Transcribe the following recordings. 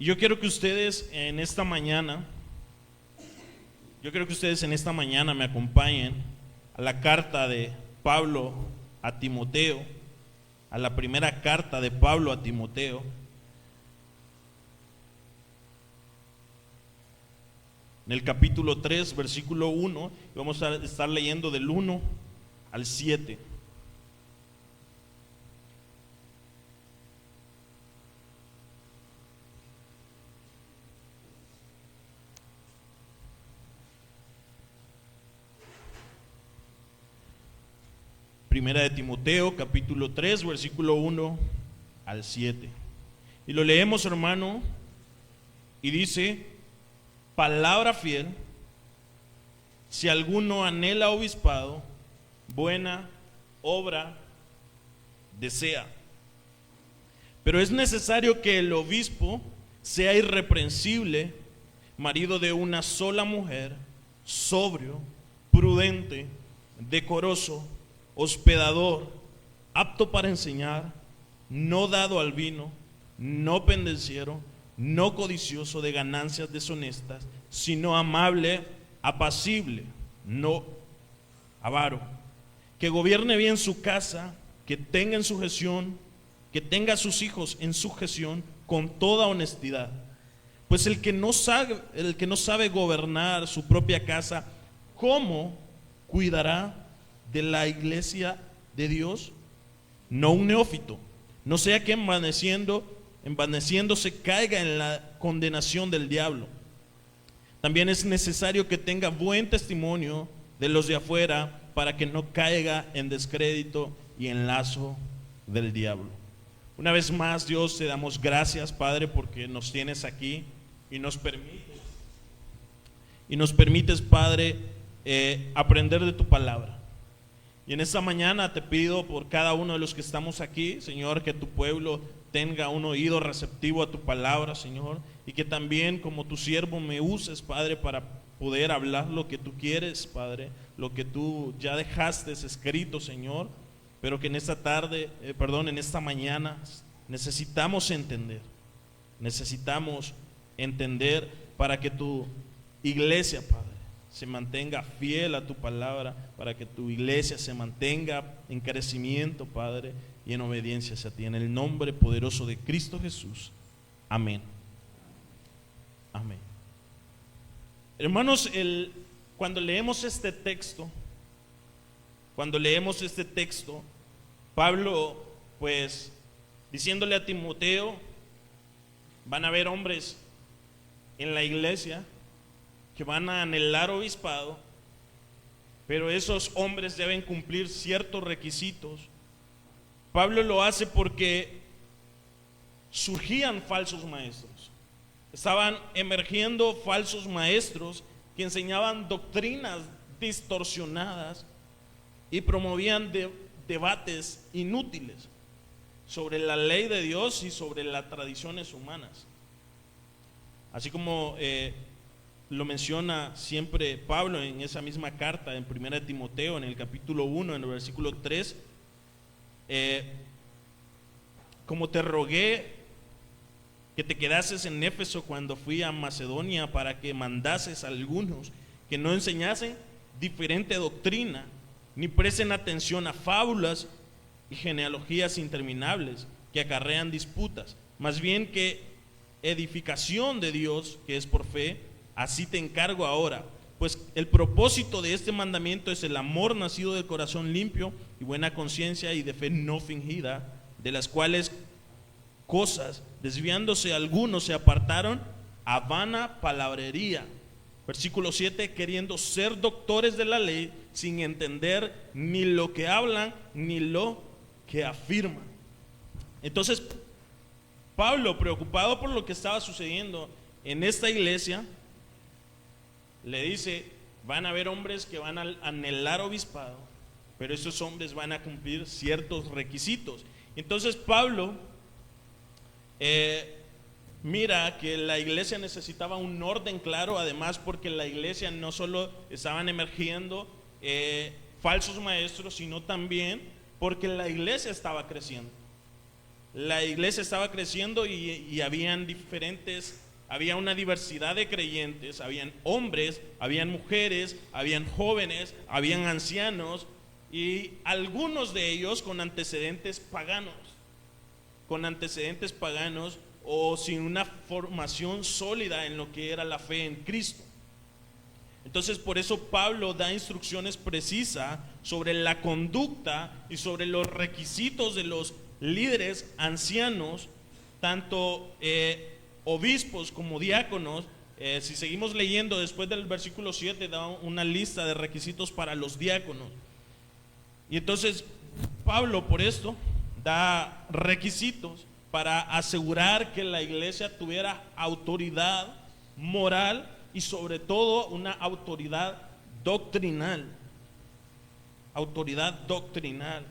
Y yo quiero que ustedes en esta mañana me acompañen a la carta de Pablo a Timoteo, a la primera carta de Pablo a Timoteo. En el capítulo 3, versículo 1, vamos a estar leyendo del 1 al 7. Primera de Timoteo, capítulo 3, versículo 1 al 7. Y lo leemos, hermano, y dice: palabra fiel, si alguno anhela obispado, buena obra desea. Pero es necesario que el obispo sea irreprensible, marido de una sola mujer, sobrio, prudente, decoroso, hospedador, apto para enseñar, no dado al vino, no pendenciero, no codicioso de ganancias deshonestas, sino amable, apacible, no avaro, que gobierne bien su casa, que tenga en sujeción, que tenga a sus hijos en sujeción con toda honestidad. Pues el que no sabe gobernar su propia casa, ¿cómo cuidará de la iglesia de Dios? No un neófito, no sea que envaneciéndose caiga en la condenación del diablo. También es necesario que tenga buen testimonio de los de afuera, para que no caiga en descrédito y en lazo del diablo. Una vez más, Dios, te damos gracias, Padre, porque nos tienes aquí y nos permites, Padre, aprender de tu palabra. Y en esta mañana te pido por cada uno de los que estamos aquí, Señor, que tu pueblo tenga un oído receptivo a tu palabra, Señor, y que también como tu siervo me uses, Padre, para poder hablar lo que tú quieres, Padre, lo que tú ya dejaste escrito, Señor, pero que en esta mañana necesitamos entender para que tu iglesia, Padre, se mantenga fiel a tu palabra, para que tu iglesia se mantenga en crecimiento, Padre, y en obediencia hacia ti. En el nombre poderoso de Cristo Jesús. Amén. Amén. Hermanos, cuando leemos este texto, Pablo, pues, diciéndole a Timoteo, van a haber hombres en la iglesia que van a anhelar obispado, pero esos hombres deben cumplir ciertos requisitos. Pablo lo hace porque surgían falsos maestros. Estaban emergiendo falsos maestros que enseñaban doctrinas distorsionadas y promovían debates inútiles sobre la ley de Dios y sobre las tradiciones humanas. Así como lo menciona siempre Pablo en esa misma carta, en 1 Timoteo, en el capítulo 1, en el versículo 3, como te rogué que te quedases en Éfeso cuando fui a Macedonia, para que mandases a algunos que no enseñasen diferente doctrina, ni presten atención a fábulas y genealogías interminables que acarrean disputas, más bien que edificación de Dios, que es por fe. Así te encargo ahora, pues el propósito de este mandamiento es el amor nacido del corazón limpio y buena conciencia y de fe no fingida, de las cuales cosas, desviándose algunos, se apartaron a vana palabrería. Versículo 7, queriendo ser doctores de la ley, sin entender ni lo que hablan ni lo que afirman. Entonces, Pablo, preocupado por lo que estaba sucediendo en esta iglesia, le dice: van a haber hombres que van a anhelar obispado, pero esos hombres van a cumplir ciertos requisitos. Entonces Pablo mira que la iglesia necesitaba un orden claro, además porque en la iglesia no solo estaban emergiendo falsos maestros, sino también porque la iglesia estaba creciendo. la iglesia estaba creciendo y había una diversidad de creyentes, habían hombres, habían mujeres, habían jóvenes, habían ancianos y algunos de ellos con antecedentes paganos o sin una formación sólida en lo que era la fe en Cristo. Entonces por eso Pablo da instrucciones precisas sobre la conducta y sobre los requisitos de los líderes ancianos, tanto obispos como diáconos. Si seguimos leyendo después del versículo 7 da una lista de requisitos para los diáconos. Y entonces Pablo por esto da requisitos para asegurar que la iglesia tuviera autoridad moral y sobre todo una autoridad doctrinal. Autoridad doctrinal.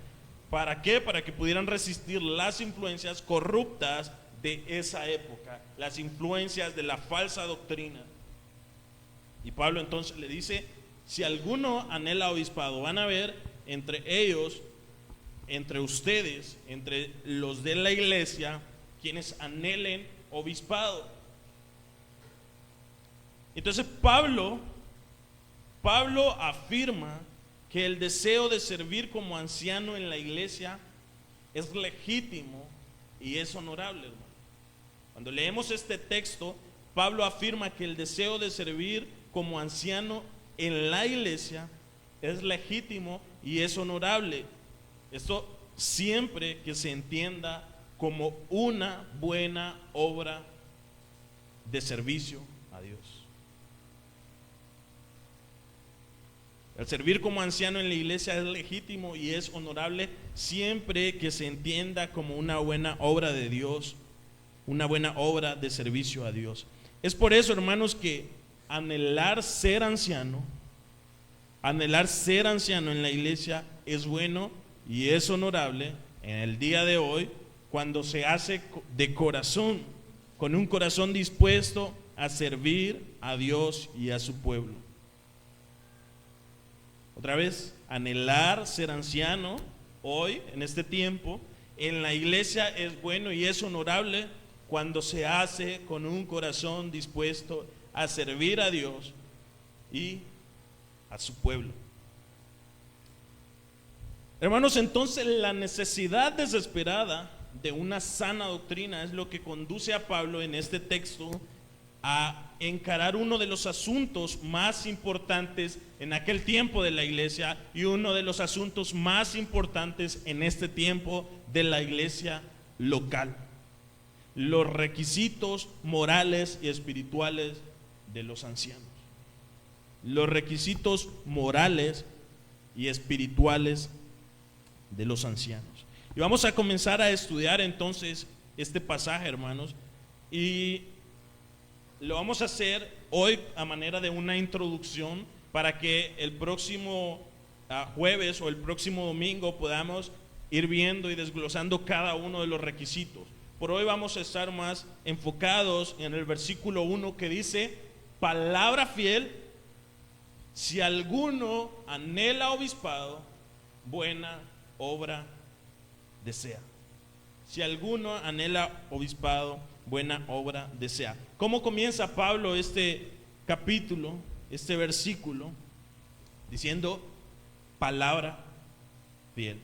¿Para qué? Para que pudieran resistir las influencias corruptas de esa época, las influencias de la falsa doctrina. Y Pablo entonces le dice, si alguno anhela obispado, van a ver entre ellos, entre ustedes, entre los de la iglesia, quienes anhelen obispado. Entonces Pablo afirma que el deseo de servir como anciano en la iglesia es legítimo y es honorable, hermano. Cuando leemos este texto, Pablo afirma que el deseo de servir como anciano en la iglesia es legítimo y es honorable. Esto siempre que se entienda como una buena obra de servicio a Dios. El servir como anciano en la iglesia es legítimo y es honorable siempre que se entienda como una buena obra de Dios, una buena obra de servicio a Dios. Es por eso, hermanos, que anhelar ser anciano en la iglesia es bueno y es honorable en el día de hoy cuando se hace de corazón, con un corazón dispuesto a servir a Dios y a su pueblo. Otra vez, anhelar ser anciano hoy, en este tiempo, en la iglesia es bueno y es honorable cuando se hace con un corazón dispuesto a servir a Dios y a su pueblo. Hermanos, entonces la necesidad desesperada de una sana doctrina es lo que conduce a Pablo en este texto a encarar uno de los asuntos más importantes en aquel tiempo de la iglesia y uno de los asuntos más importantes en este tiempo de la iglesia local: los requisitos morales y espirituales de los ancianos. Los requisitos morales y espirituales de los ancianos. Y vamos a comenzar a estudiar entonces este pasaje, hermanos, y lo vamos a hacer hoy a manera de una introducción para que el próximo jueves o el próximo domingo podamos ir viendo y desglosando cada uno de los requisitos. Por hoy vamos a estar más enfocados en el versículo 1 que dice: palabra fiel, si alguno anhela obispado, buena obra desea. Si alguno anhela obispado, buena obra desea. ¿Cómo comienza Pablo este capítulo, este versículo? Diciendo palabra fiel.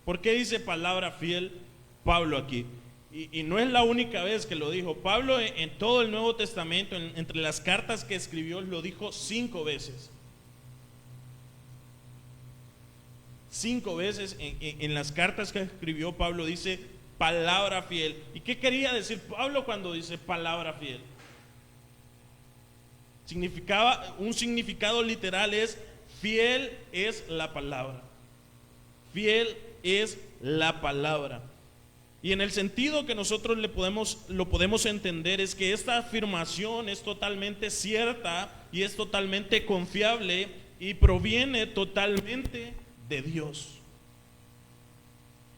¿Por qué dice palabra fiel Pablo aquí? Y no es la única vez que lo dijo. Pablo en todo el Nuevo Testamento, entre las cartas que escribió, lo dijo 5 veces. 5 veces en las cartas que escribió Pablo dice palabra fiel. ¿Y qué quería decir Pablo cuando dice palabra fiel? Un significado literal es: fiel es la palabra. Fiel es la palabra. Y en el sentido que nosotros lo podemos entender es que esta afirmación es totalmente cierta y es totalmente confiable y proviene totalmente de Dios.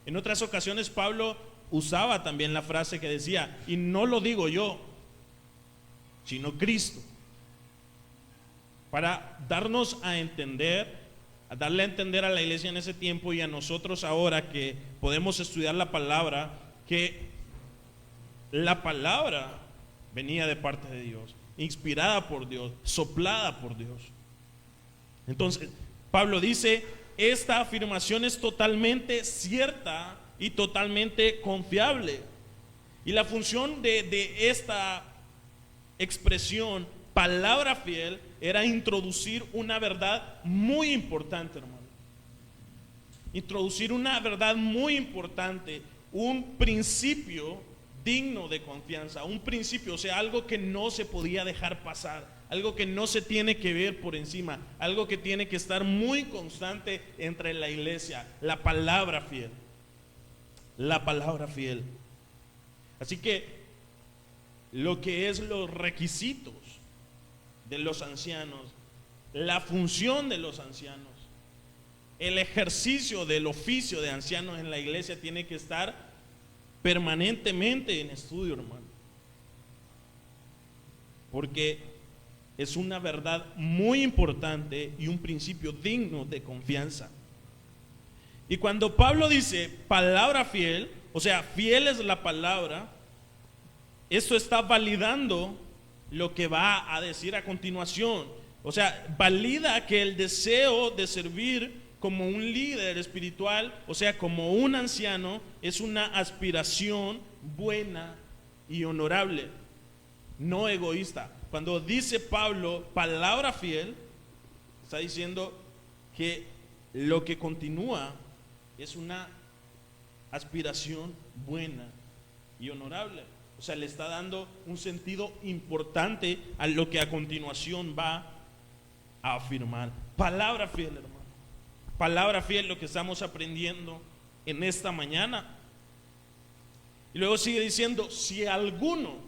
En otras ocasiones Pablo usaba también la frase que decía: y no lo digo yo, sino Cristo, para darnos a entender a darle a entender a la iglesia en ese tiempo y a nosotros ahora que podemos estudiar la palabra, que la palabra venía de parte de Dios, inspirada por Dios, soplada por Dios. Entonces, Pablo dice, esta afirmación es totalmente cierta y totalmente confiable. Y la función de esta expresión, palabra fiel, era introducir una verdad muy importante, hermano. Introducir una verdad muy importante, un principio digno de confianza, un principio, o sea, algo que no se podía dejar pasar, algo que no se tiene que ver por encima, algo que tiene que estar muy constante entre la iglesia, la palabra fiel. La palabra fiel. Así que lo que es los requisitos de los ancianos, la función de los ancianos, el ejercicio del oficio de ancianos en la iglesia tiene que estar permanentemente en estudio, hermano. Porque es una verdad muy importante y un principio digno de confianza. Y cuando Pablo dice palabra fiel, o sea, fiel es la palabra, esto está validando lo que va a decir a continuación. O sea, valida que el deseo de servir como un líder espiritual, o sea, como un anciano, es una aspiración buena y honorable, no egoísta. Cuando dice Pablo palabra fiel, está diciendo que lo que continúa es una aspiración buena y honorable. O sea, le está dando un sentido importante a lo que a continuación va a afirmar. Palabra fiel, hermano. Palabra fiel, lo que estamos aprendiendo en esta mañana. Y luego sigue diciendo, si alguno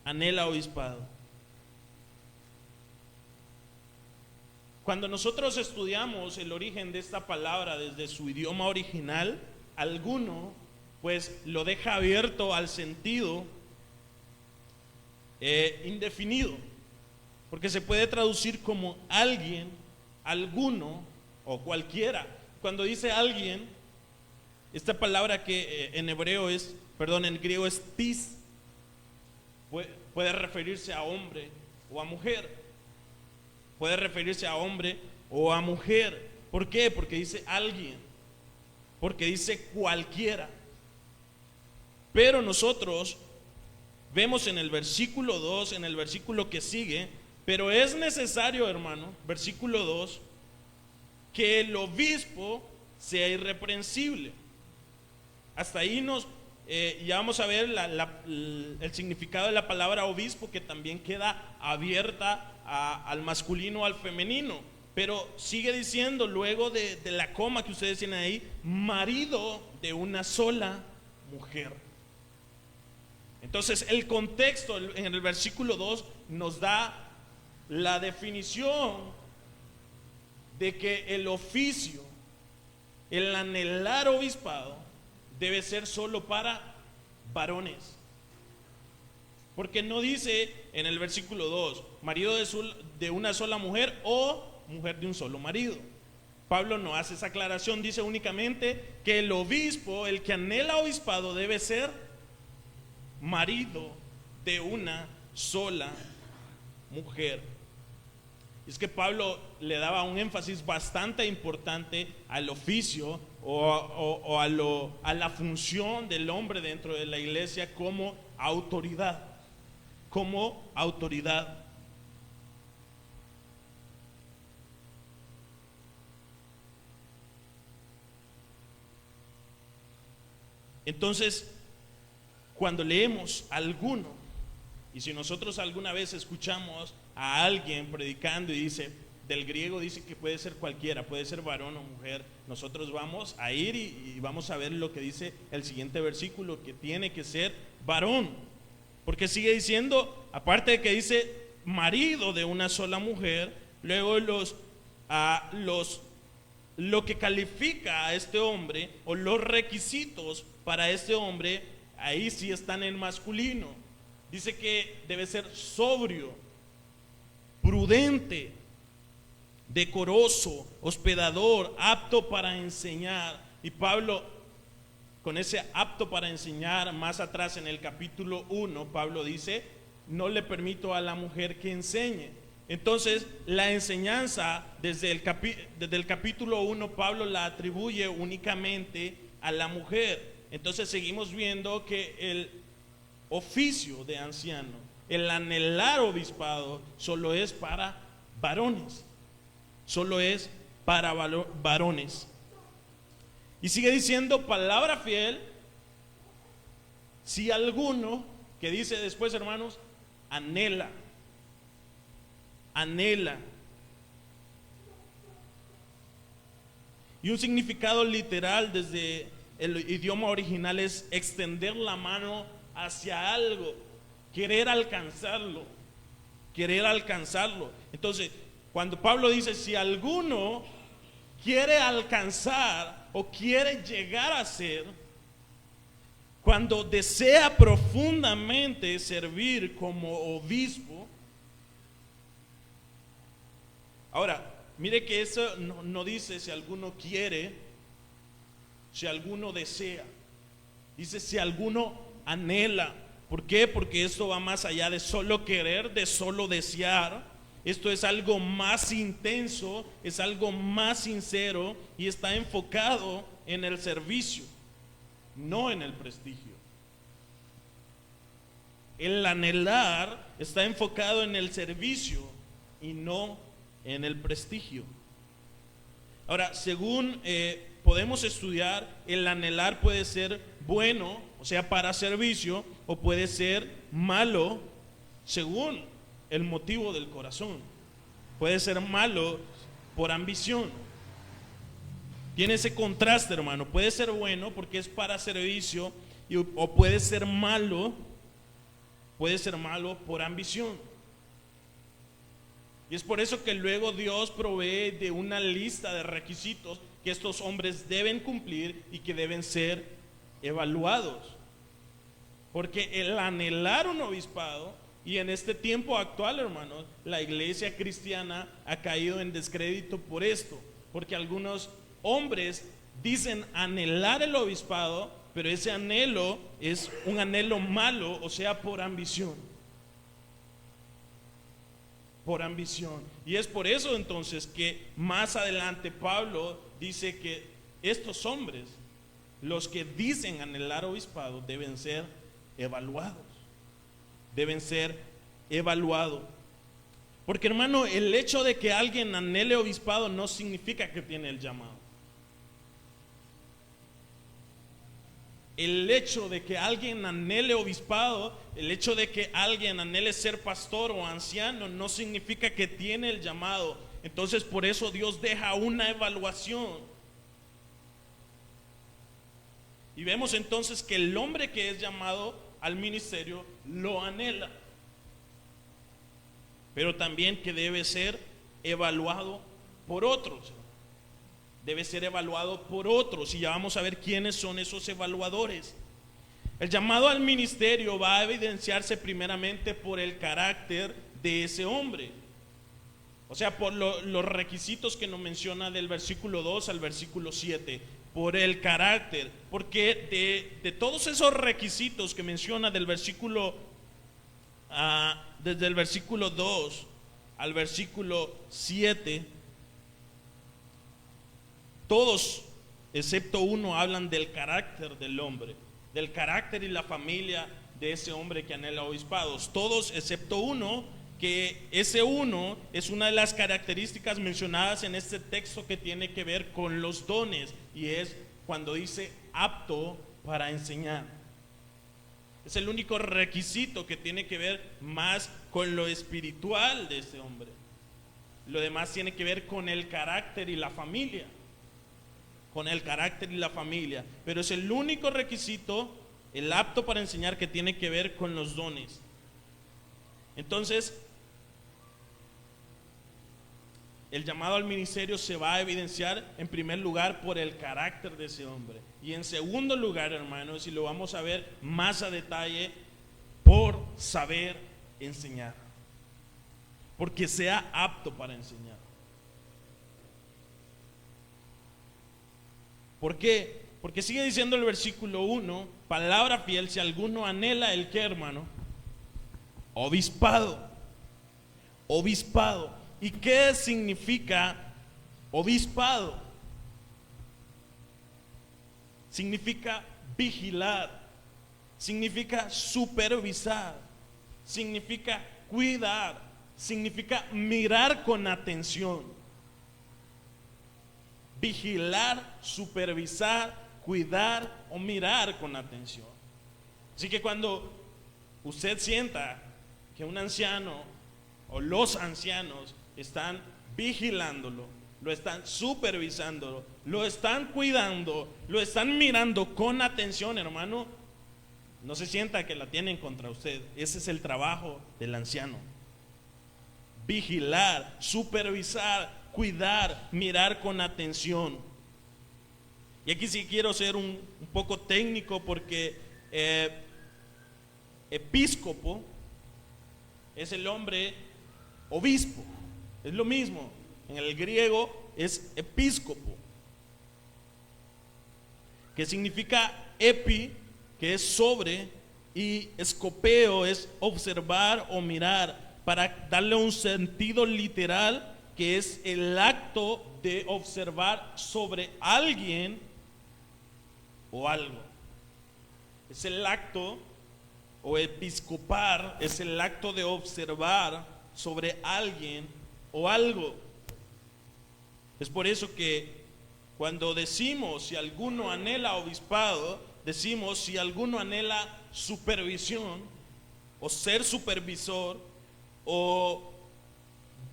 anhela obispado. Cuando nosotros estudiamos el origen de esta palabra desde su idioma original, alguno pues lo deja abierto al sentido indefinido, porque se puede traducir como alguien, alguno o cualquiera. Cuando dice alguien, esta palabra que en griego es tis, puede referirse a hombre o a mujer. Puede referirse a hombre o a mujer. ¿Por qué? Porque dice alguien, porque dice cualquiera. Pero nosotros vemos en el versículo 2, en el versículo que sigue, pero es necesario, hermano, versículo 2, que el obispo sea irreprensible. Hasta ahí ya vamos a ver el significado de la palabra obispo, que también queda abierta al masculino o al femenino. Pero sigue diciendo luego de la coma que ustedes tienen ahí, marido de una sola mujer. Entonces el contexto en el versículo 2 nos da la definición de que el oficio, el anhelar obispado, debe ser solo para varones. Porque no dice en el versículo 2, marido de una sola mujer o mujer de un solo marido. Pablo no hace esa aclaración, dice únicamente que el obispo, el que anhela obispado, debe ser marido de una sola mujer. Y es que Pablo le daba un énfasis bastante importante al oficio o a la función del hombre dentro de la iglesia como autoridad. Como autoridad. Entonces, cuando leemos alguno, y si nosotros alguna vez escuchamos a alguien predicando y dice, del griego dice que puede ser cualquiera, puede ser varón o mujer, nosotros vamos a ir y vamos a ver lo que dice el siguiente versículo, que tiene que ser varón, porque sigue diciendo, aparte de que dice marido de una sola mujer, luego lo que califica a este hombre o los requisitos para este hombre, ahí sí están en masculino. Dice que debe ser sobrio, prudente, decoroso, hospedador, apto para enseñar. Y Pablo, con ese apto para enseñar, más atrás en el capítulo 1, Pablo dice, no le permito a la mujer que enseñe. Entonces, la enseñanza desde el capítulo 1, Pablo la atribuye únicamente a la mujer. Entonces seguimos viendo que el oficio de anciano, el anhelar obispado, solo es para varones. Solo es para varones. Y sigue diciendo, palabra fiel, si alguno, que dice después, hermanos, anhela. Y un significado literal desde el idioma original es extender la mano hacia algo, querer alcanzarlo. Entonces, cuando Pablo dice, si alguno quiere alcanzar o quiere llegar a ser, cuando desea profundamente servir como obispo. Ahora, mire que eso no dice si alguno quiere, si alguno desea. Dice si alguno anhela. ¿Por qué? Porque esto va más allá de solo querer, de solo desear. Esto es algo más intenso, es algo más sincero y está enfocado en el servicio, no en el prestigio. El anhelar está enfocado en el servicio y no en el prestigio. Ahora, según podemos estudiar, el anhelar puede ser bueno, o sea, para servicio, o puede ser malo según el motivo del corazón. Puede ser malo por ambición. Tiene ese contraste, hermano. Puede ser bueno porque es para servicio, o puede ser malo por ambición. Y es por eso que luego Dios provee de una lista de requisitos que estos hombres deben cumplir y que deben ser evaluados. Porque el anhelar un obispado, y en este tiempo actual, hermanos, la iglesia cristiana ha caído en descrédito por esto, porque algunos hombres dicen anhelar el obispado, pero ese anhelo es un anhelo malo, o sea, por ambición. Y es por eso entonces que más adelante Pablo dice que estos hombres, los que dicen anhelar obispado, deben ser evaluados. Porque, hermano, el hecho de que alguien anhele obispado no significa que tiene el llamado. El hecho de que alguien anhele obispado, el hecho de que alguien anhele ser pastor o anciano, no significa que tiene el llamado. Entonces, por eso Dios deja una evaluación. Y vemos entonces que el hombre que es llamado al ministerio lo anhela, pero también que debe ser evaluado por otros. Y ya vamos a ver quiénes son esos evaluadores. El llamado al ministerio va a evidenciarse primeramente por el carácter de ese hombre. O sea, por los requisitos que nos menciona del versículo 2 al versículo 7. Por el carácter. Porque de todos esos requisitos que menciona del versículo, desde el versículo 2 al versículo 7, todos, excepto uno, hablan del carácter del hombre, del carácter y la familia de ese hombre que anhela obispados. Todos, excepto uno, que ese uno es una de las características mencionadas en este texto que tiene que ver con los dones, y es cuando dice apto para enseñar. Es el único requisito que tiene que ver más con lo espiritual de ese hombre. Lo demás tiene que ver con el carácter y la familia. Pero es el único requisito, el apto para enseñar, que tiene que ver con los dones. Entonces, el llamado al ministerio se va a evidenciar en primer lugar por el carácter de ese hombre, y en segundo lugar, hermanos, y lo vamos a ver más a detalle, por saber enseñar. porque sea apto para enseñar. ¿Por qué? Porque sigue diciendo el versículo 1, palabra fiel, si alguno anhela el que, hermano, obispado. Obispado. ¿Y qué significa obispado? Significa vigilar, significa supervisar, significa cuidar, significa mirar con atención. Vigilar, supervisar, cuidar o mirar con atención. Así que cuando usted sienta que un anciano o los ancianos están vigilándolo, lo están supervisándolo, lo están cuidando, lo están mirando con atención, hermano, no se sienta que la tienen contra usted. Ese es el trabajo del anciano. Vigilar, supervisar, cuidar, mirar con atención. Y aquí sí quiero ser un poco técnico porque episcopo es el hombre obispo, es lo mismo. En el griego es episcopo, que significa epi, que es sobre, y escopeo es observar o mirar, para darle un sentido literal, que es el acto de observar sobre alguien o algo. Es el acto, o episcopar, es el acto de observar sobre alguien o algo. Es por eso que cuando decimos si alguno anhela obispado, decimos si alguno anhela supervisión o ser supervisor o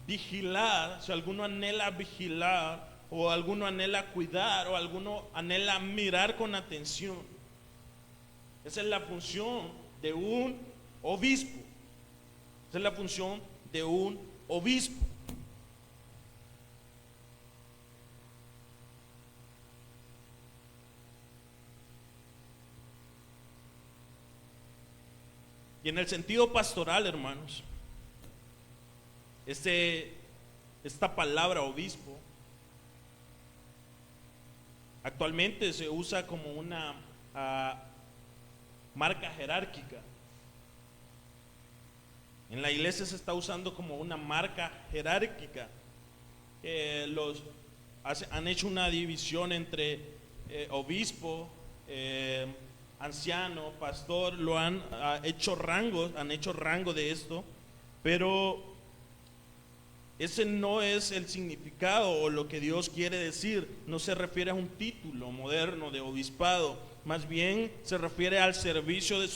vigilar, si alguno anhela vigilar o alguno anhela cuidar o alguno anhela mirar con atención. Esa es la función de un obispo. Esa es la función de un obispo. Y en el sentido pastoral, hermanos, esta palabra obispo actualmente se usa como una marca jerárquica. En la iglesia se está usando como una marca jerárquica. Han hecho una división entre obispo, anciano, pastor, han hecho rango de esto, pero ese no es el significado o lo que Dios quiere decir. No se refiere a un título moderno de obispado, más bien se refiere al servicio de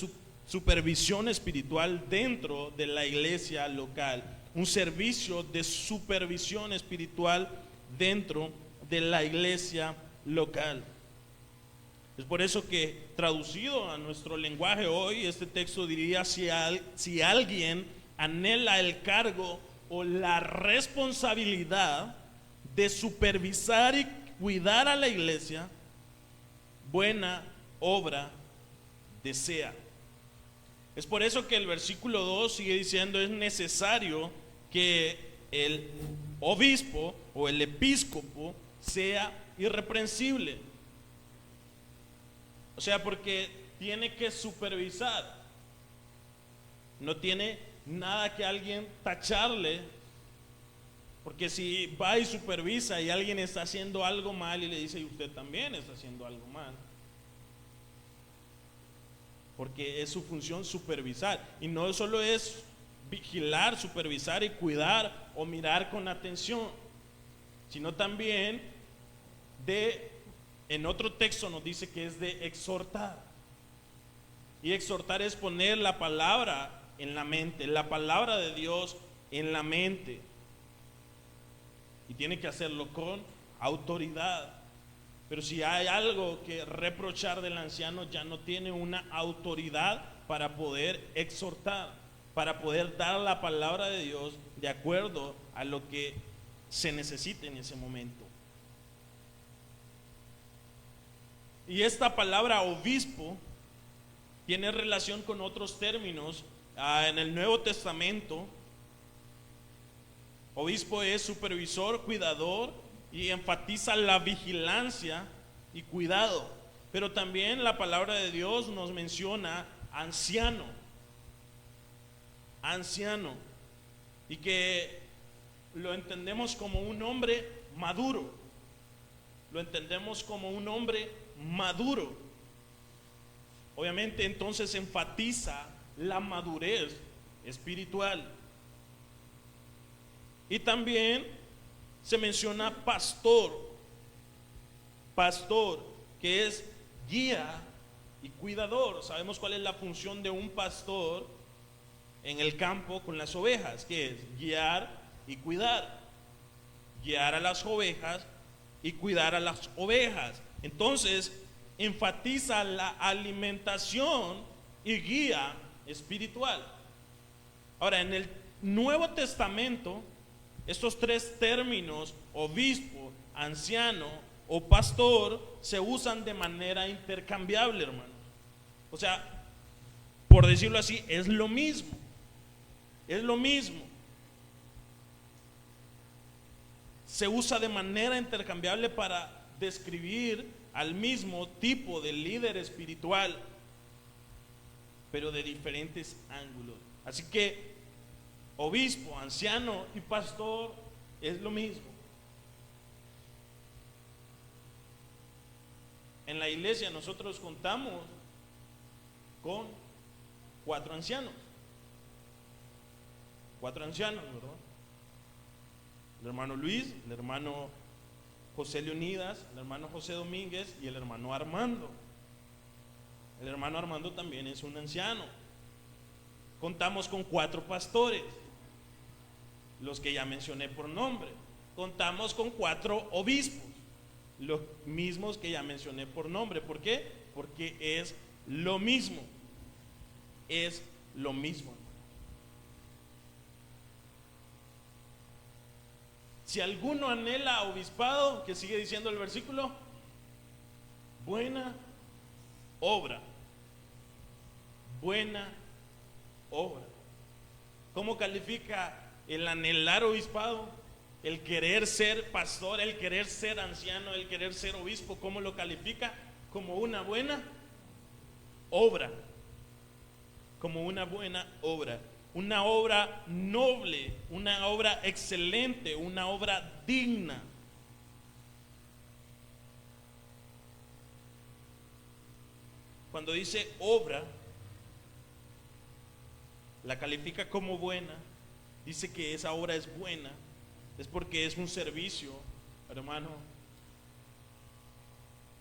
supervisión espiritual dentro de la iglesia local, un servicio de supervisión espiritual dentro de la iglesia local. Es por eso que, traducido a nuestro lenguaje hoy, este texto diría: si alguien anhela el cargo o la responsabilidad de supervisar y cuidar a la iglesia, buena obra desea. Es por eso que el versículo 2 sigue diciendo: es necesario que el obispo o el episcopo sea irreprensible. O sea, porque tiene que supervisar. No tiene nada que alguien tacharle, porque si va y supervisa y alguien está haciendo algo mal y le dice: y usted también está haciendo algo mal, porque es su función supervisar. Y no solo es vigilar, supervisar y cuidar o mirar con atención, sino también en otro texto nos dice que es de exhortar. Y exhortar es poner la palabra en la mente, la palabra de Dios en la mente. Y tiene que hacerlo con autoridad. Pero si hay algo que reprochar del anciano, ya no tiene una autoridad para poder exhortar, para poder dar la palabra de Dios de acuerdo a lo que se necesite en ese momento. Y esta palabra obispo tiene relación con otros términos en el Nuevo Testamento. Obispo es supervisor, cuidador, y enfatiza la vigilancia y cuidado. Pero también la palabra de Dios nos menciona anciano, y que lo entendemos como un hombre maduro. Obviamente entonces enfatiza la madurez espiritual. Y también se menciona pastor, que es guía y cuidador. Sabemos cuál es la función de un pastor en el campo con las ovejas, que es guiar y cuidar. Guiar a las ovejas y cuidar a las ovejas. Entonces, enfatiza la alimentación y guía espiritual. Ahora, en el Nuevo Testamento, estos tres términos, obispo, anciano o pastor, se usan de manera intercambiable, hermanos. O sea, por decirlo así, es lo mismo. Se usa de manera intercambiable para describir al mismo tipo de líder espiritual, pero de diferentes ángulos. Así que obispo, anciano y pastor es lo mismo. En la iglesia nosotros contamos con 4 ancianos, ¿verdad? El hermano Luis, el hermano José Leonidas, el hermano José Domínguez y el hermano Armando. El hermano Armando también es un anciano. Contamos con 4 pastores, los que ya mencioné por nombre. Contamos con 4 obispos, los mismos que ya mencioné por nombre. ¿Por qué? Porque es lo mismo. Si alguno anhela obispado, que sigue diciendo el versículo, buena obra. ¿Cómo califica el anhelar obispado? El querer ser pastor, el querer ser anciano, el querer ser obispo, ¿cómo lo califica? Como una buena obra. Una obra noble, una obra excelente, una obra digna. Cuando dice obra, la califica como buena, dice que esa obra es buena, es porque es un servicio, hermano,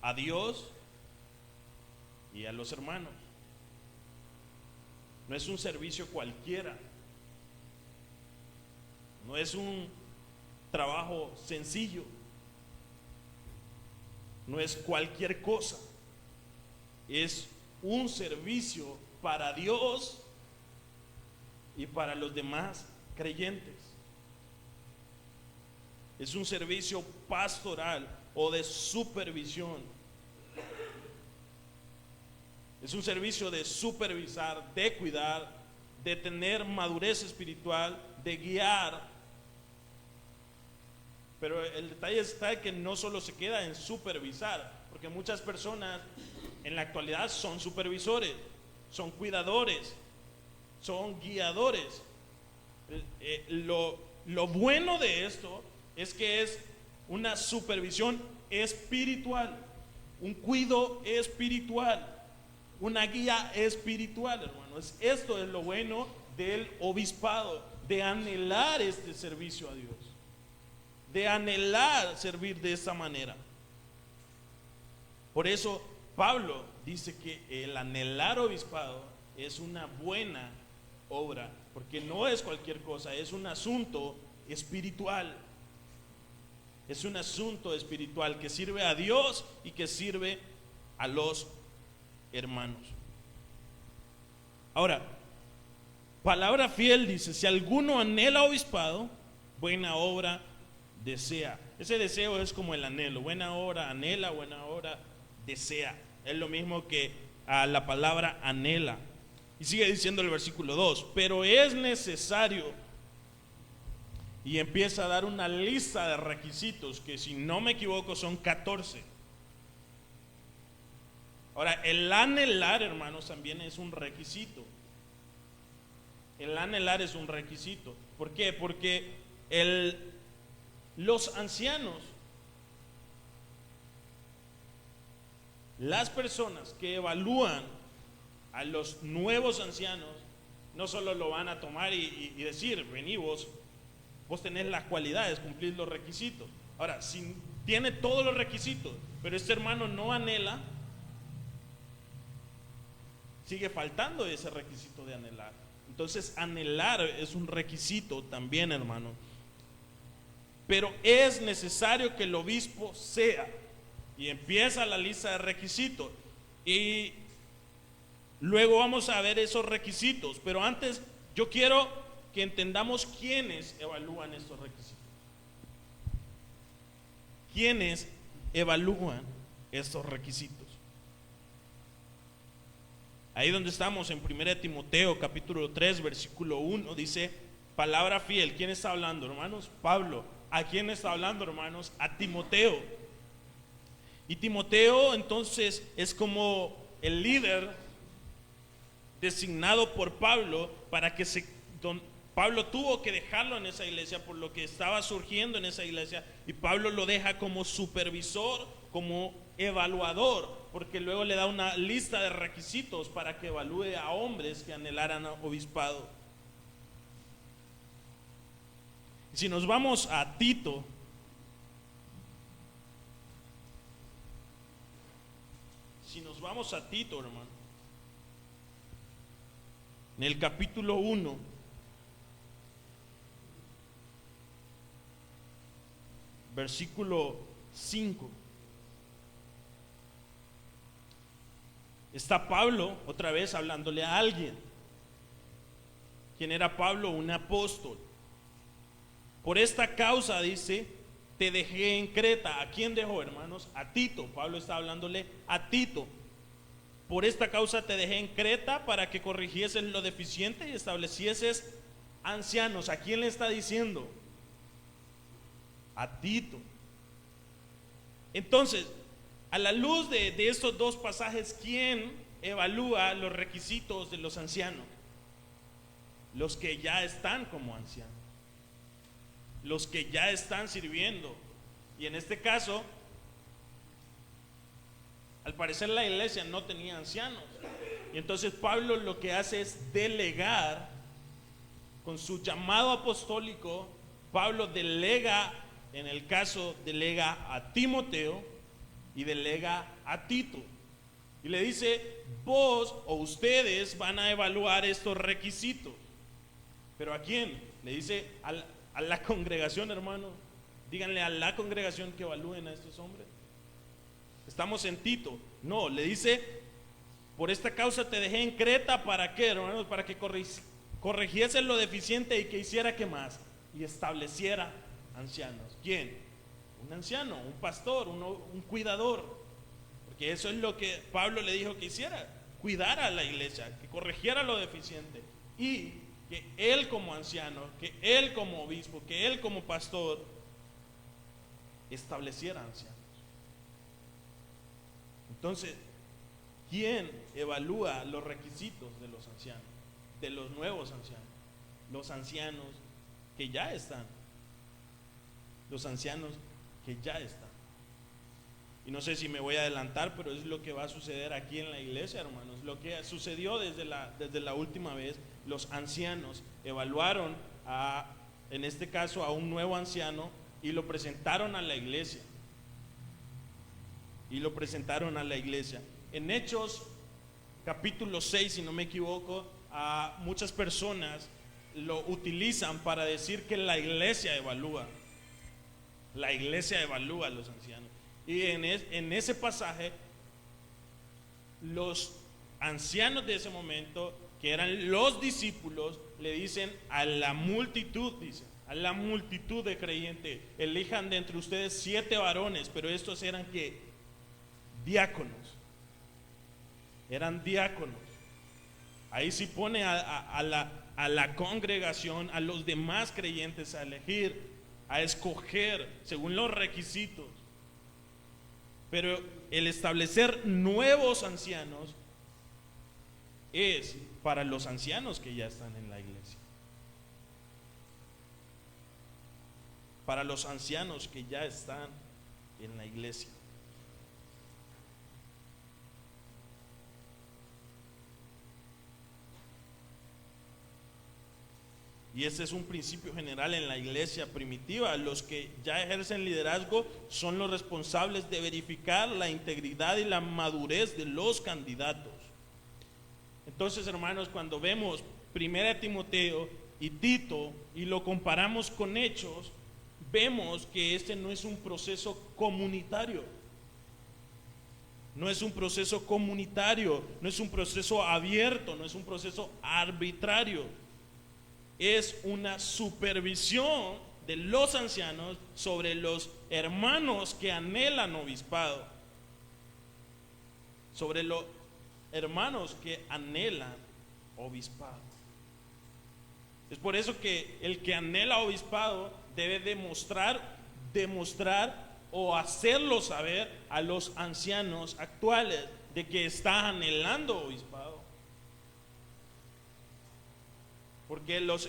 a Dios y a los hermanos. No es un servicio cualquiera, no es un trabajo sencillo, no es cualquier cosa, es un servicio para Dios y para los demás creyentes. Es un servicio pastoral o de supervisión. Es un servicio de supervisar, de cuidar, de tener madurez espiritual, de guiar. Pero el detalle está que no solo se queda en supervisar, porque muchas personas en la actualidad son supervisores, son cuidadores, son guiadores. Lo bueno de esto es que es una supervisión espiritual, un cuidado espiritual, una guía espiritual, hermanos. Esto es lo bueno del obispado, de anhelar este servicio a Dios, de anhelar servir de esta manera. Por eso Pablo dice que el anhelar obispado es una buena obra, porque no es cualquier cosa, es un asunto espiritual. Es un asunto espiritual que sirve a Dios y que sirve a los hermanos. Ahora, palabra fiel dice: si alguno anhela obispado, buena obra desea. Ese deseo es como el anhelo. Buena obra anhela, buena obra desea. Es lo mismo que la palabra anhela. Y sigue diciendo el versículo 2: pero es necesario Y empieza a dar una lista de requisitos que, si no me equivoco, son 14. Ahora, el anhelar, hermanos, también es un requisito. El anhelar es un requisito. ¿Por qué? Porque los ancianos, las personas que evalúan a los nuevos ancianos, no solo lo van a tomar y decir, vení vos tenés las cualidades, cumplís los requisitos. Ahora, si tiene todos los requisitos, pero este hermano no anhela, sigue faltando ese requisito de anhelar. Entonces, anhelar es un requisito también, hermano. Pero es necesario que el obispo sea. Y empieza la lista de requisitos. Y luego vamos a ver esos requisitos. Pero antes, yo quiero que entendamos quiénes evalúan estos requisitos. ¿Quiénes evalúan estos requisitos? Ahí donde estamos en 1 Timoteo capítulo 3 versículo 1 dice, palabra fiel. ¿Quién está hablando, hermanos? Pablo. ¿A quién está hablando, hermanos? A Timoteo. Y Timoteo entonces es como el líder designado por Pablo para que Pablo tuvo que dejarlo en esa iglesia por lo que estaba surgiendo en esa iglesia, y Pablo lo deja como supervisor, como evaluador, porque luego le da una lista de requisitos para que evalúe a hombres que anhelaran obispado. Si nos vamos a Tito, hermano, en el capítulo 1, versículo 5, está Pablo otra vez hablándole a alguien. ¿Quién era Pablo? Un apóstol. Por esta causa, dice, te dejé en Creta. ¿A quién dejó, hermanos? A Tito. Pablo está hablándole a Tito. Por esta causa te dejé en Creta para que corrigieses lo deficiente y establecieses ancianos. ¿A quién le está diciendo? A Tito. Entonces, a la luz de estos dos pasajes, ¿quién evalúa los requisitos de los ancianos? Los que ya están como ancianos, los que ya están sirviendo. Y en este caso, al parecer la iglesia no tenía ancianos, y entonces Pablo lo que hace es delegar. Con su llamado apostólico, Pablo delega, en el caso delega a Timoteo y delega a Tito, y le dice, vos o ustedes van a evaluar estos requisitos. ¿Pero a quién? Le dice a la congregación, hermano. Díganle a la congregación que evalúen a estos hombres. Estamos en Tito. No, le dice, por esta causa te dejé en Creta. ¿Para qué, hermanos? Para que corrigiese lo deficiente y que hiciera, ¿qué más? Y estableciera ancianos. ¿Quién? Un anciano, un pastor, un cuidador. Porque eso es lo que Pablo le dijo que hiciera: cuidar a la iglesia, que corrigiera lo deficiente, y que él como anciano, que él como obispo, que él como pastor estableciera ancianos. Entonces, ¿quién evalúa los requisitos de los ancianos, de los nuevos ancianos? Los ancianos que ya están. Los ancianos que ya están. Y no sé si me voy a adelantar, pero es lo que va a suceder aquí en la iglesia, hermanos. Lo que sucedió desde la última vez. Los ancianos evaluaron en este caso a un nuevo anciano y lo presentaron a la iglesia. En Hechos capítulo 6, si no me equivoco, muchas personas lo utilizan para decir que la iglesia evalúa. La iglesia evalúa a los ancianos. Y en ese pasaje, los ancianos de ese momento, que eran los discípulos, le dicen a la multitud, a la multitud de creyentes: elijan de entre ustedes 7 varones, pero estos eran ¿qué? Diáconos. Eran diáconos. Ahí sí pone a a la congregación, a los demás creyentes, a elegir, a escoger según los requisitos. Pero el establecer nuevos ancianos es para los ancianos que ya están en la iglesia. Para los ancianos que ya están en la iglesia. Y ese es un principio general en la iglesia primitiva. Los que ya ejercen liderazgo son los responsables de verificar la integridad y la madurez de los candidatos. Entonces, hermanos, cuando vemos 1 Timoteo y Tito y lo comparamos con Hechos, vemos que este no es un proceso comunitario. No es un proceso comunitario, no es un proceso abierto, no es un proceso arbitrario. Es una supervisión de los ancianos sobre los hermanos que anhelan obispado. Sobre los hermanos que anhelan obispado. Es por eso que el que anhela obispado debe demostrar o hacerlo saber a los ancianos actuales de que está anhelando obispado. Porque los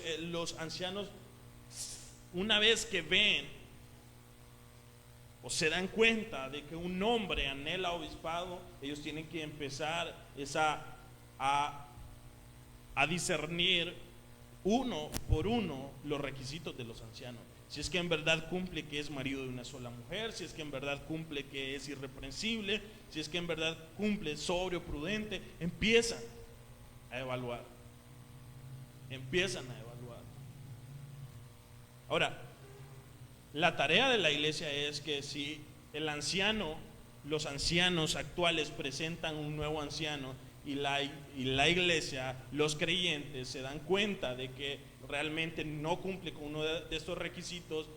ancianos, una vez que ven o se dan cuenta de que un hombre anhela obispado, ellos tienen que empezar a discernir uno por uno los requisitos de los ancianos. Si es que en verdad cumple que es marido de una sola mujer, si es que en verdad cumple que es irreprensible, si es que en verdad cumple sobrio, prudente, empiezan a evaluar. Ahora, la tarea de la iglesia es que si el anciano, los ancianos actuales presentan un nuevo anciano y la iglesia, los creyentes se dan cuenta de que realmente no cumple con uno de estos requisitos,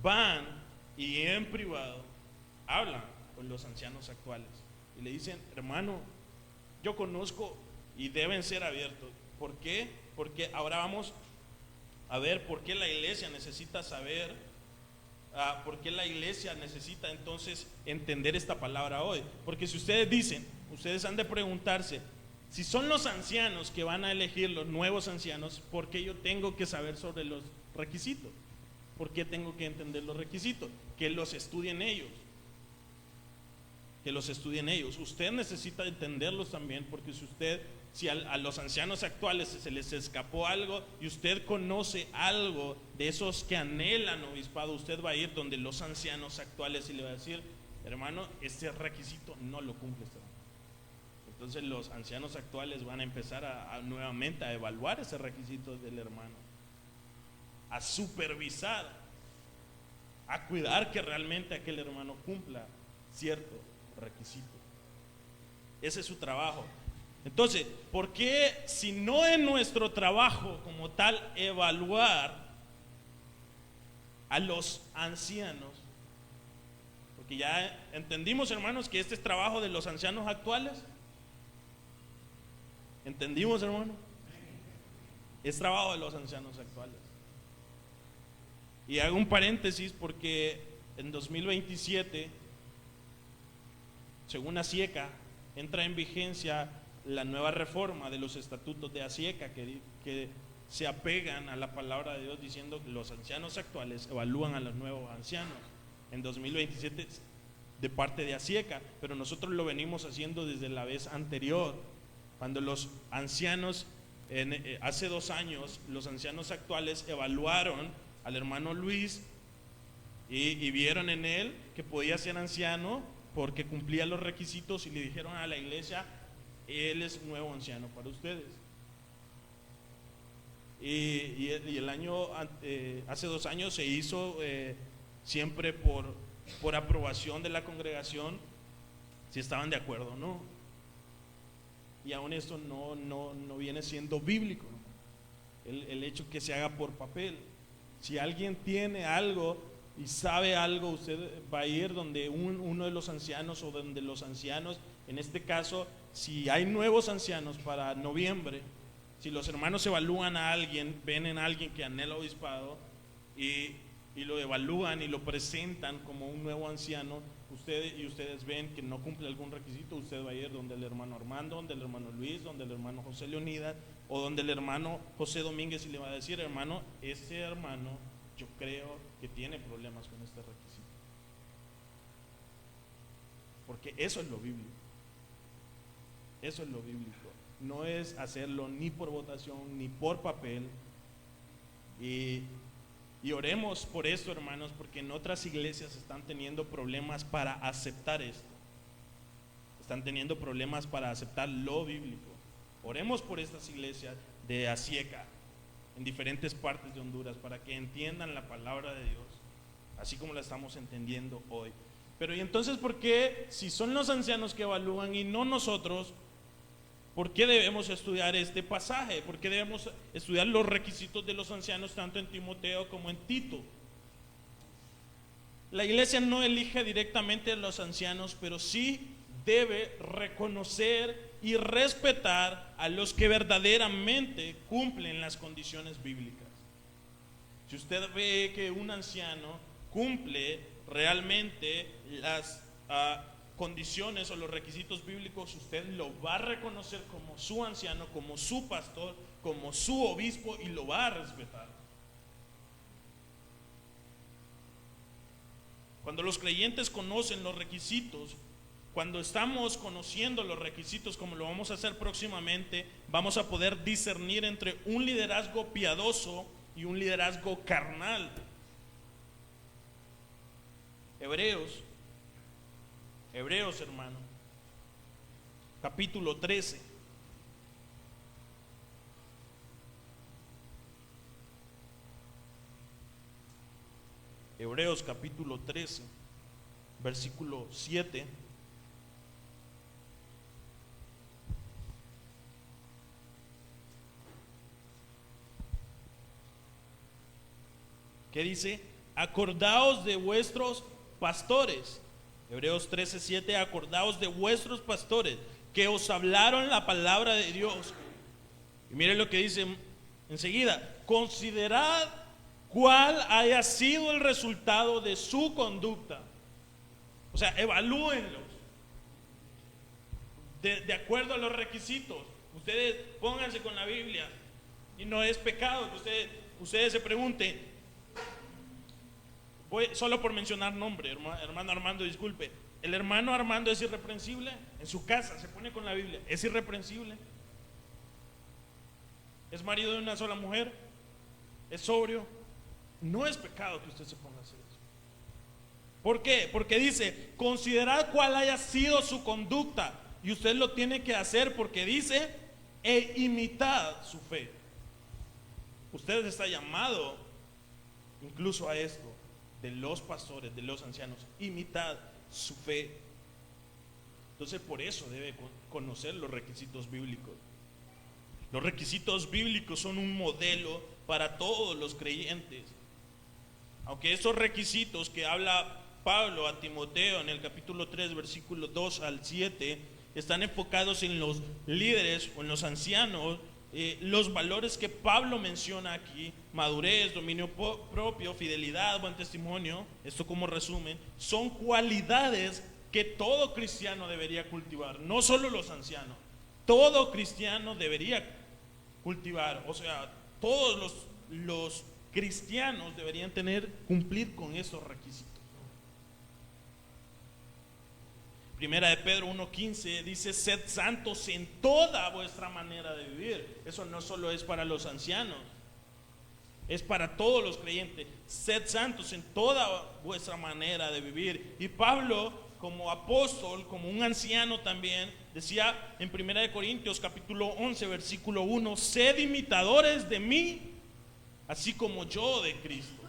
van y en privado hablan con los ancianos actuales y le dicen: hermano, yo conozco, y deben ser abiertos. ¿Por qué? Porque ahora vamos a ver por qué la iglesia necesita saber, por qué la iglesia necesita entonces entender esta palabra hoy. Porque si ustedes dicen, ustedes han de preguntarse, si son los ancianos que van a elegir los nuevos ancianos, ¿por qué yo tengo que saber sobre los requisitos? ¿Por qué tengo que entender los requisitos? Que los estudien ellos. Que los estudien ellos. Usted necesita entenderlos también, porque si a los ancianos actuales se les escapó algo y usted conoce algo de esos que anhelan obispado, usted va a ir donde los ancianos actuales y le va a decir: hermano, este requisito no lo cumple este hermano. Entonces los ancianos actuales van a empezar nuevamente a evaluar ese requisito del hermano, a supervisar, a cuidar que realmente aquel hermano cumpla cierto requisito. Ese es su trabajo. Entonces, ¿por qué, si no es nuestro trabajo como tal evaluar a los ancianos? Porque ya entendimos, hermanos, que este es trabajo de los ancianos actuales. ¿Entendimos, hermano? Es trabajo de los ancianos actuales. Y hago un paréntesis porque en 2027, según ASIECA, entra en vigencia la nueva reforma de los estatutos de ASIECA que se apegan a la palabra de Dios, diciendo que los ancianos actuales evalúan a los nuevos ancianos en 2027 de parte de ASIECA, pero nosotros lo venimos haciendo desde la vez anterior, cuando los ancianos, hace 2 años, los ancianos actuales evaluaron al hermano Luis y vieron en él que podía ser anciano porque cumplía los requisitos, y le dijeron a la iglesia: él es un nuevo anciano para ustedes. Y el año, hace 2 años se hizo siempre por aprobación de la congregación, si estaban de acuerdo o no. Y aún esto no viene siendo bíblico, el hecho que se haga por papel. Si alguien tiene algo y sabe algo, usted va a ir donde uno de los ancianos, o donde los ancianos, en este caso, si hay nuevos ancianos para noviembre, Si los hermanos evalúan a alguien, ven en alguien que anhela obispado y lo evalúan y lo presentan como un nuevo anciano, ustedes ven que no cumple algún requisito, usted va a ir donde el hermano Armando, donde el hermano Luis, donde el hermano José Leonidas o donde el hermano José Domínguez y le va a decir: hermano, ese hermano yo creo que tiene problemas con este requisito. Porque eso es lo bíblico. Eso es lo bíblico. No es hacerlo ni por votación ni por papel. Y oremos por esto, hermanos, porque en otras iglesias están teniendo problemas para aceptar esto. Están teniendo problemas para aceptar lo bíblico. Oremos por estas iglesias de Asieca, en diferentes partes de Honduras, para que entiendan la palabra de Dios, así como la estamos entendiendo hoy. Pero ¿y entonces por qué, si son los ancianos que evalúan y no nosotros, por qué debemos estudiar este pasaje? ¿Por qué debemos estudiar los requisitos de los ancianos tanto en Timoteo como en Tito? La iglesia no elige directamente a los ancianos, pero sí debe reconocer y respetar a los que verdaderamente cumplen las condiciones bíblicas. Si usted ve que un anciano cumple realmente las condiciones o los requisitos bíblicos, usted lo va a reconocer como su anciano, como su pastor, como su obispo, y lo va a respetar. Cuando los creyentes conocen los requisitos, cuando estamos conociendo los requisitos, como lo vamos a hacer próximamente, vamos a poder discernir entre un liderazgo piadoso y un liderazgo carnal. Hebreos, hermano, capítulo 13. Hebreos capítulo 13, versículo 7. ¿Qué dice? Acordaos de vuestros pastores. Hebreos 13:7, acordaos de vuestros pastores que os hablaron la palabra de Dios. Y miren lo que dice enseguida: considerad cuál haya sido el resultado de su conducta. O sea, evalúenlos de acuerdo a los requisitos. Ustedes pónganse con la Biblia, y no es pecado que ustedes se pregunten. Solo por mencionar nombre, hermano Armando, disculpe, ¿el hermano Armando es irreprensible? En su casa se pone con la Biblia, ¿es irreprensible? ¿Es marido de una sola mujer? ¿Es sobrio? No es pecado que usted se ponga a hacer eso. ¿Por qué? Porque dice: considerad cuál haya sido su conducta, y usted lo tiene que hacer porque dice: e imitad su fe. Usted está llamado incluso a esto, de los pastores, de los ancianos: imitad su fe. Entonces, por eso debe conocer los requisitos bíblicos. Los requisitos bíblicos son un modelo para todos los creyentes. Aunque esos requisitos que habla Pablo a Timoteo en el capítulo 3, versículos 2 al 7, están enfocados en los líderes o en los ancianos, los valores que Pablo menciona aquí: madurez, dominio propio, fidelidad, buen testimonio. Esto como resumen, son cualidades que todo cristiano debería cultivar, no solo los ancianos. Todo cristiano debería cultivar, o sea, todos los cristianos deberían cumplir con esos requisitos. Primera de Pedro 1:15 dice: sed santos en toda vuestra manera de vivir. Eso no solo es para los ancianos, es para todos los creyentes. Sed santos en toda vuestra manera de vivir. Y Pablo, como apóstol, como un anciano también, decía en Primera de Corintios capítulo 11 versículo 1: sed imitadores de mí, así como yo de Cristo.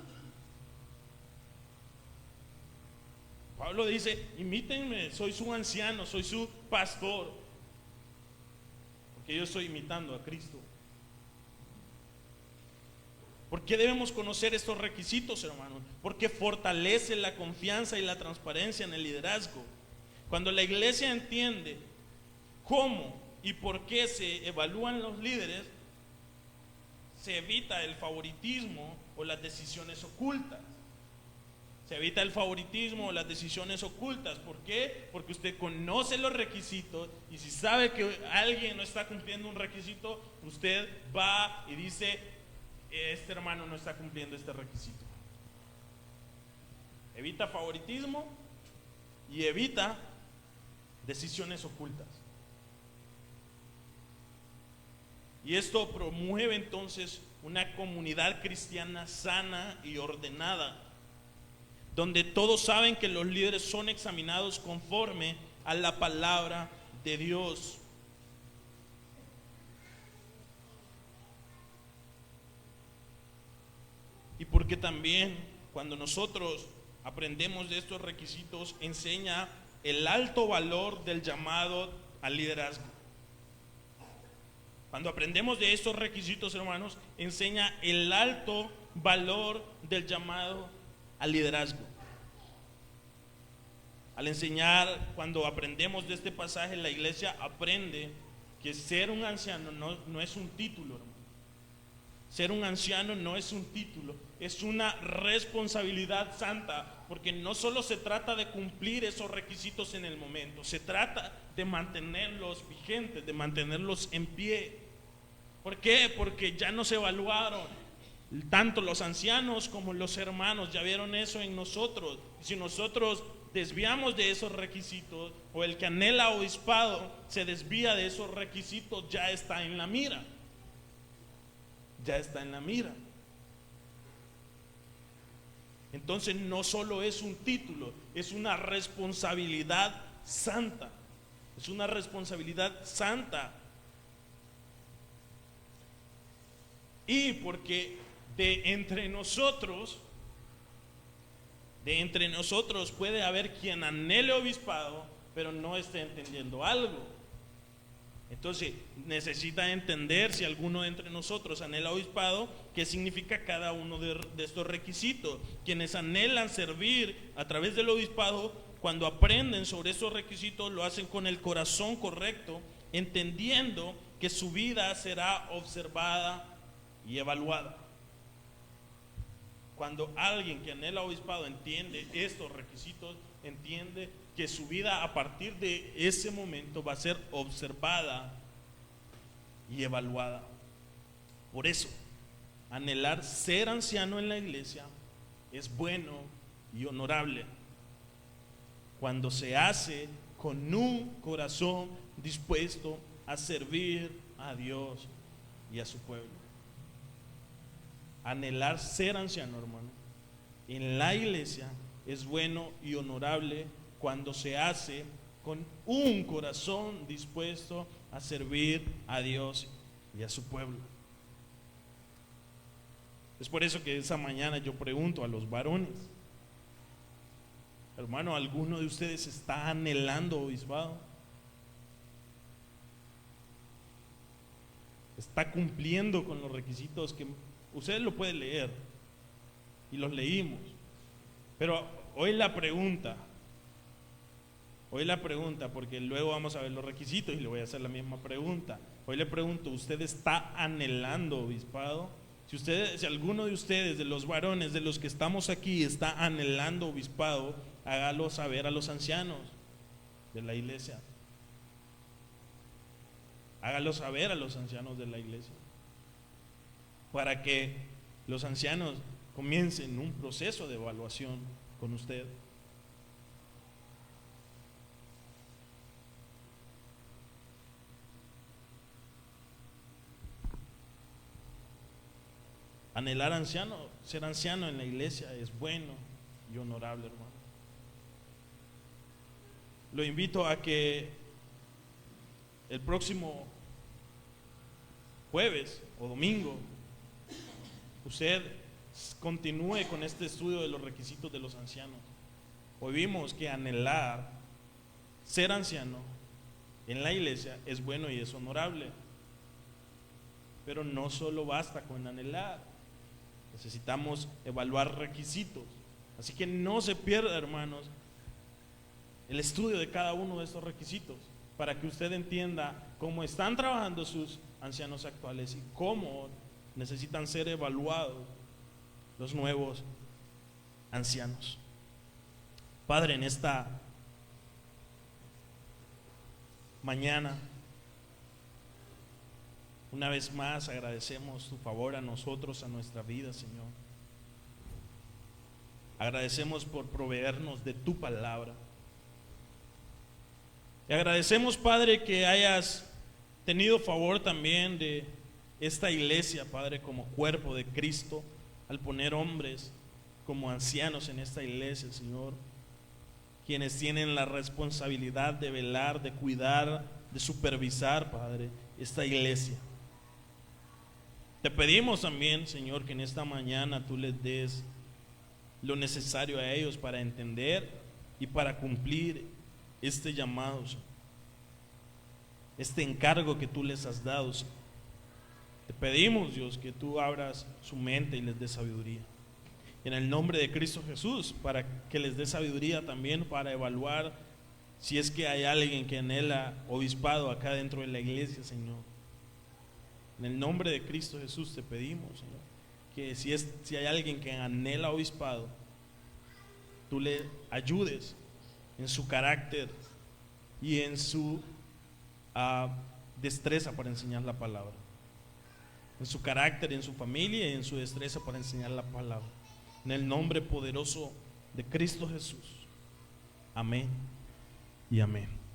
Pablo dice: imítenme, soy su anciano, soy su pastor, porque yo estoy imitando a Cristo. ¿Por qué debemos conocer estos requisitos, hermanos? Porque fortalece la confianza y la transparencia en el liderazgo. Cuando la iglesia entiende cómo y por qué se evalúan los líderes, se evita el favoritismo o las decisiones ocultas. Se evita el favoritismo o las decisiones ocultas. ¿Por qué? Porque usted conoce los requisitos y si sabe que alguien no está cumpliendo un requisito, usted va y dice, este hermano no está cumpliendo este requisito. Evita favoritismo y evita decisiones ocultas. Y esto promueve entonces una comunidad cristiana sana y ordenada, donde todos saben que los líderes son examinados conforme a la palabra de Dios. Y porque también cuando nosotros aprendemos de estos requisitos, enseña el alto valor del llamado al liderazgo. Cuando aprendemos de estos requisitos, hermanos, enseña el alto valor del llamado al liderazgo. Al enseñar, cuando aprendemos de este pasaje, la iglesia aprende que ser un anciano no es un título, hermano. Ser un anciano no es un título, es una responsabilidad santa, porque no solo se trata de cumplir esos requisitos en el momento, se trata de mantenerlos vigentes, de mantenerlos en pie. ¿Por qué? Porque ya nos evaluaron. Tanto los ancianos como los hermanos ya vieron eso en nosotros. Si nosotros desviamos de esos requisitos, o el que anhela obispado se desvía de esos requisitos, ya está en la mira. Ya está en la mira. Entonces no solo es un título, es una responsabilidad santa. Es una responsabilidad santa. Y porque de entre nosotros puede haber quien anhele obispado, pero no esté entendiendo algo. Entonces necesita entender, si alguno de entre nosotros anhela obispado, qué significa cada uno de estos requisitos. Quienes anhelan servir a través del obispado, cuando aprenden sobre estos requisitos, lo hacen con el corazón correcto, entendiendo que su vida será observada y evaluada. Cuando alguien que anhela obispado entiende estos requisitos, entiende que su vida a partir de ese momento va a ser observada y evaluada. Por eso, anhelar ser anciano en la iglesia es bueno y honorable cuando se hace con un corazón dispuesto a servir a Dios y a su pueblo. Anhelar ser anciano, hermano, en la iglesia es bueno y honorable cuando se hace con un corazón dispuesto a servir a Dios y a su pueblo. Es por eso que esa mañana yo pregunto a los varones: hermano, ¿alguno de ustedes está anhelando obispado? ¿Está cumpliendo con los requisitos que ustedes lo pueden leer y los leímos? Pero hoy la pregunta, porque luego vamos a ver los requisitos y le voy a hacer la misma pregunta. Hoy le pregunto: ¿usted está anhelando obispado? Si alguno de ustedes, de los varones, de los que estamos aquí, está anhelando obispado, hágalo saber a los ancianos de la iglesia. Hágalo saber a los ancianos de la iglesia, para que los ancianos comiencen un proceso de evaluación con usted. Anhelar ser anciano en la iglesia es bueno y honorable, hermano. Lo invito a que el próximo jueves o domingo usted continúe con este estudio de los requisitos de los ancianos. Hoy vimos que anhelar ser anciano en la iglesia es bueno y es honorable, pero no solo basta con anhelar, necesitamos evaluar requisitos. Así que no se pierda, hermanos, el estudio de cada uno de estos requisitos, para que usted entienda cómo están trabajando sus ancianos actuales y cómo necesitan ser evaluados los nuevos ancianos. Padre, en esta mañana, una vez más agradecemos tu favor a nosotros, a nuestra vida, Señor. Agradecemos por proveernos de tu palabra. Y agradecemos, Padre, que hayas tenido favor también de esta iglesia, Padre, como cuerpo de Cristo, al poner hombres como ancianos en esta iglesia, Señor, quienes tienen la responsabilidad de velar, de cuidar, de supervisar, Padre, esta iglesia. Te pedimos también, Señor, que en esta mañana tú les des lo necesario a ellos para entender y para cumplir este llamado, Señor, este encargo que tú les has dado, Señor. Te pedimos, Dios, que tú abras su mente y les des sabiduría. En el nombre de Cristo Jesús, para que les dé sabiduría también para evaluar si es que hay alguien que anhela obispado acá dentro de la iglesia, Señor. En el nombre de Cristo Jesús te pedimos, Señor, que si hay alguien que anhela obispado, tú le ayudes en su carácter y en su destreza para enseñar la palabra. En su carácter, en su familia y en su destreza para enseñar la palabra. En el nombre poderoso de Cristo Jesús. Amén y amén.